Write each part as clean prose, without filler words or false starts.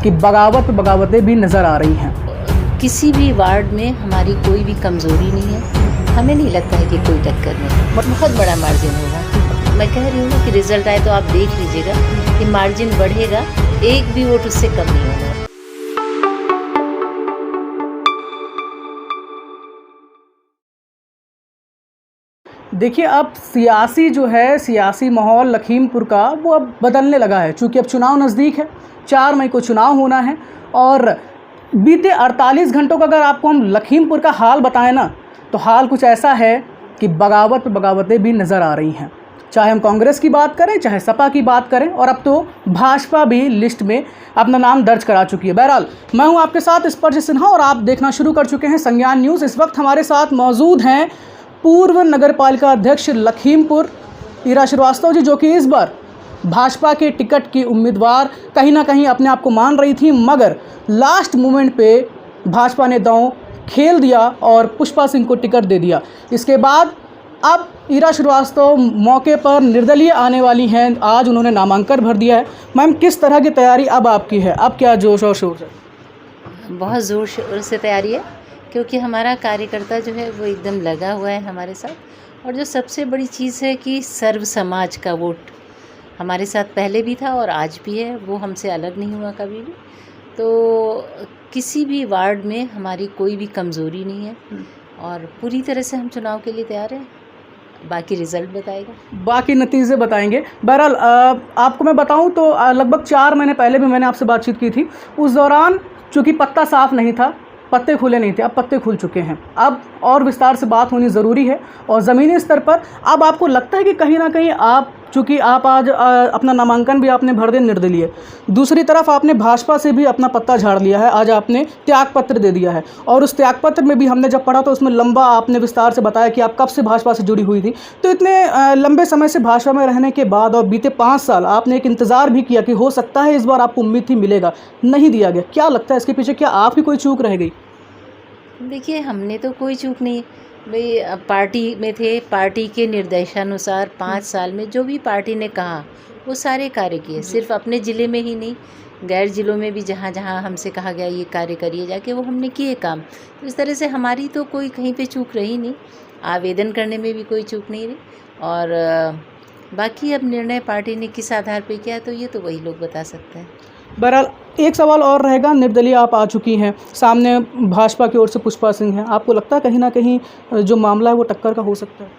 कि बगावत बगावतें भी नज़र आ रही हैं। किसी भी वार्ड में हमारी कोई भी कमज़ोरी नहीं है, हमें नहीं लगता है कि कोई टक्कर में बहुत बड़ा मार्जिन होगा। मैं कह रही हूँ कि रिजल्ट आए तो आप देख लीजिएगा कि मार्जिन बढ़ेगा, एक भी वोट उससे कम नहीं होगा। देखिए, अब सियासी माहौल लखीमपुर का वो अब बदलने लगा है, चूँकि अब चुनाव नज़दीक है। 4 मई को चुनाव होना है और बीते 48 घंटों का अगर आपको हम लखीमपुर का हाल बताएं ना, तो हाल कुछ ऐसा है कि बगावत पे बगावतें भी नज़र आ रही हैं। चाहे हम कांग्रेस की बात करें, चाहे सपा की बात करें, और अब तो भाजपा भी लिस्ट में अपना नाम दर्ज करा चुकी है। बहरहाल, मैं हूं आपके साथ स्पर्श सिन्हा और आप देखना शुरू कर चुके हैं संज्ञान न्यूज़। इस वक्त हमारे साथ मौजूद हैं पूर्व नगर पालिका अध्यक्ष लखीमपुर ईरा श्रीवास्तव जी, जो कि इस बार भाजपा के टिकट की उम्मीदवार कहीं ना कहीं अपने आप को मान रही थी, मगर लास्ट मोमेंट पे भाजपा ने दांव खेल दिया और पुष्पा सिंह को टिकट दे दिया। इसके बाद अब ईरा श्रीवास्तव मौके पर निर्दलीय आने वाली हैं। आज उन्होंने नामांकन भर दिया है। मैम, किस तरह की तैयारी अब आपकी है? अब क्या जोश और शोर है? बहुत ज़ोर शोर से तैयारी है, क्योंकि हमारा कार्यकर्ता जो है वो एकदम लगा हुआ है हमारे साथ। और जो सबसे बड़ी चीज़ है कि सर्व समाज का वोट हमारे साथ पहले भी था और आज भी है, वो हमसे अलग नहीं हुआ कभी भी। तो किसी भी वार्ड में हमारी कोई भी कमज़ोरी नहीं है और पूरी तरह से हम चुनाव के लिए तैयार हैं। बाकी रिज़ल्ट बताएगा, बाकी नतीजे बताएंगे। बहरहाल, आपको मैं बताऊं तो लगभग 4 महीने पहले भी मैंने आपसे बातचीत की थी। उस दौरान चूँकि पत्ता साफ नहीं था, पत्ते खुले नहीं थे, अब पत्ते खुल चुके हैं। अब और विस्तार से बात होनी ज़रूरी है और ज़मीनी स्तर पर अब आपको लगता है कि कहीं ना कहीं आप, चूँकि आप आज अपना नामांकन भी आपने भर दिया निर्दलीय, दूसरी तरफ आपने भाजपा से भी अपना पत्ता झाड़ लिया है, आज आपने त्यागपत्र दे दिया है। और उस त्यागपत्र में भी हमने जब पढ़ा तो उसमें लंबा आपने विस्तार से बताया कि आप कब से भाजपा से जुड़ी हुई थी। तो इतने लंबे समय से भाजपा में रहने के बाद और बीते 5 साल आपने एक इंतज़ार भी किया कि हो सकता है इस बार आपको उम्मीद थी मिलेगा, नहीं दिया गया। क्या लगता है इसके पीछे, क्या आपकी कोई चूक रह गई? देखिए, हमने तो कोई चूक नहीं भाई, पार्टी में थे, पार्टी के निर्देशानुसार 5 साल में जो भी पार्टी ने कहा वो सारे कार्य किए। सिर्फ अपने ज़िले में ही नहीं, गैर ज़िलों में भी जहाँ जहाँ हमसे कहा गया ये कार्य करिए जाके, वो हमने किए काम। तो इस तरह से हमारी तो कोई कहीं पे चूक रही नहीं, आवेदन करने में भी कोई चूक नहीं रही। और बाकी अब निर्णय पार्टी ने किस आधार पे किया तो ये तो वही लोग बता सकते हैं। बहरहाल, एक सवाल और रहेगा। निर्दलीय आप आ चुकी हैं, सामने भाजपा की ओर से पुष्पा सिंह हैं। आपको लगता है कहीं ना कहीं जो मामला है वो टक्कर का हो सकता है?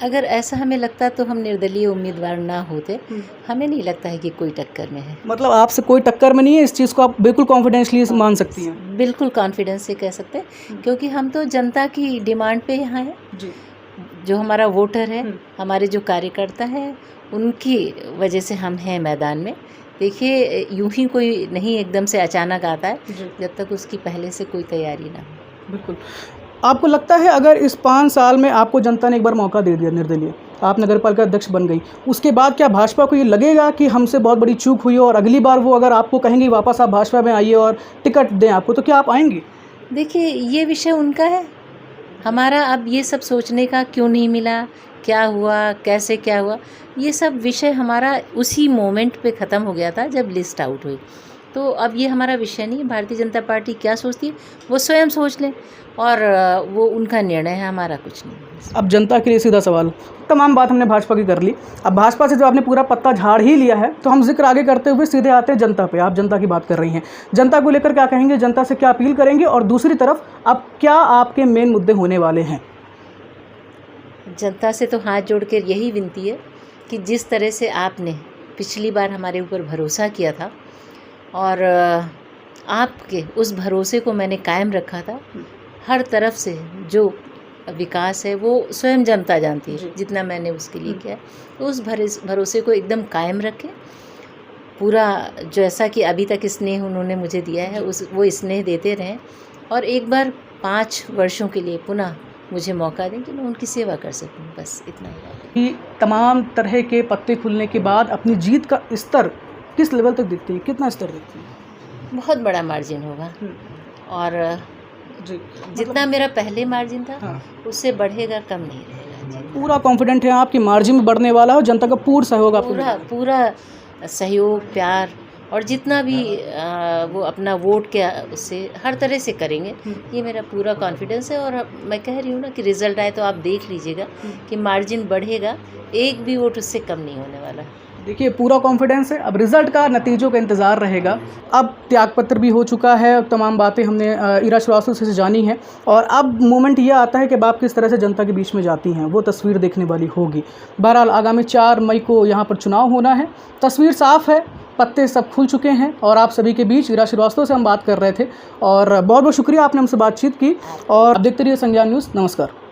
अगर ऐसा हमें लगता तो हम निर्दलीय उम्मीदवार ना होते। हमें नहीं लगता है कि कोई टक्कर में है। मतलब आपसे कोई टक्कर में नहीं है, इस चीज़ को आप बिल्कुल कॉन्फिडेंशली मान सकती हैं? बिल्कुल कॉन्फिडेंस से कह सकते हैं, क्योंकि हम तो जनता की डिमांड पे यहाँ हैं। जी। जो हमारा वोटर है, हमारे जो कार्यकर्ता है, उनकी वजह से हम हैं मैदान में। देखिए, यूं ही कोई नहीं एकदम से अचानक आता है, जब तक उसकी पहले से कोई तैयारी ना हो। बिल्कुल। आपको लगता है अगर इस 5 साल में आपको जनता ने एक बार मौका दे दिया, निर्दलीय आप नगर पालिका अध्यक्ष बन गई, उसके बाद क्या भाजपा को ये लगेगा कि हमसे बहुत बड़ी चूक हुई और अगली बार वो अगर आपको कहेंगे वापस आप भाजपा में आइए और टिकट दें आपको, तो क्या आप आएंगी? देखिए, ये विषय उनका है, हमारा अब ये सब सोचने का क्यों नहीं मिला, क्या हुआ, कैसे क्या हुआ, ये सब विषय हमारा उसी मोमेंट पे ख़त्म हो गया था जब लिस्ट आउट हुई। तो अब ये हमारा विषय नहीं है। भारतीय जनता पार्टी क्या सोचती है वो स्वयं सोच लें, और वो उनका निर्णय है, हमारा कुछ नहीं। अब जनता के लिए सीधा सवाल, तमाम बात हमने भाजपा की कर ली, अब भाजपा से जो आपने पूरा पत्ता झाड़ ही लिया है, तो हम जिक्र आगे करते हुए सीधे आते हैं जनता पे। आप जनता की बात कर रही हैं, जनता को लेकर क्या कहेंगे, जनता से क्या अपील करेंगे, और दूसरी तरफ अब क्या आपके मेन मुद्दे होने वाले हैं? जनता से तो हाथ जोड़ कर यही विनती है कि जिस तरह से आपने पिछली बार हमारे ऊपर भरोसा किया था और आपके उस भरोसे को मैंने कायम रखा था, हर तरफ से जो विकास है वो स्वयं जनता जानती है, जितना मैंने उसके लिए किया है। तो उस भरोसे को एकदम कायम रखें, पूरा जैसा कि अभी तक स्नेह उन्होंने मुझे दिया है वो स्नेह देते रहें, और एक बार 5 वर्षों के लिए पुनः मुझे मौका दें कि मैं उनकी सेवा कर सकूं। बस इतना ही। तमाम तरह के पत्ते खुलने के बाद अपनी जीत का स्तर किस लेवल तक दिखती है, कितना स्तर दिखती है? बहुत बड़ा मार्जिन होगा, और जी, जितना मेरा पहले मार्जिन था उससे बढ़ेगा, कम नहीं रहेगा। पूरा कॉन्फिडेंट है आपकी मार्जिन में बढ़ने वाला है, जनता का पूर्ण सहयोग आपको पूरा सहयोग, प्यार और जितना भी वो अपना वोट के उससे हर तरह से करेंगे, ये मेरा पूरा कॉन्फिडेंस है। और मैं कह रही हूँ ना कि रिज़ल्ट आए तो आप देख लीजिएगा कि मार्जिन बढ़ेगा, एक भी वोट उससे कम नहीं होने वाला है। देखिए पूरा कॉन्फिडेंस है। अब रिज़ल्ट का, नतीजों का इंतज़ार रहेगा। अब त्यागपत्र भी हो चुका है, अब तमाम बातें हमने ईरा श्रीवास्तव से जानी हैं और अब मोमेंट ये आता है कि अब आप किस तरह से जनता के बीच में जाती हैं, वो तस्वीर देखने वाली होगी। बहरहाल आगामी 4 मई को यहाँ पर चुनाव होना है। तस्वीर साफ़ है, पत्ते सब खुल चुके हैं और आप सभी के बीच ईरा श्रीवास्तव से हम बात कर रहे थे और बहुत बहुत शुक्रिया आपने हमसे बातचीत की। और अब देखते रहिए संज्ञान न्यूज़। नमस्कार।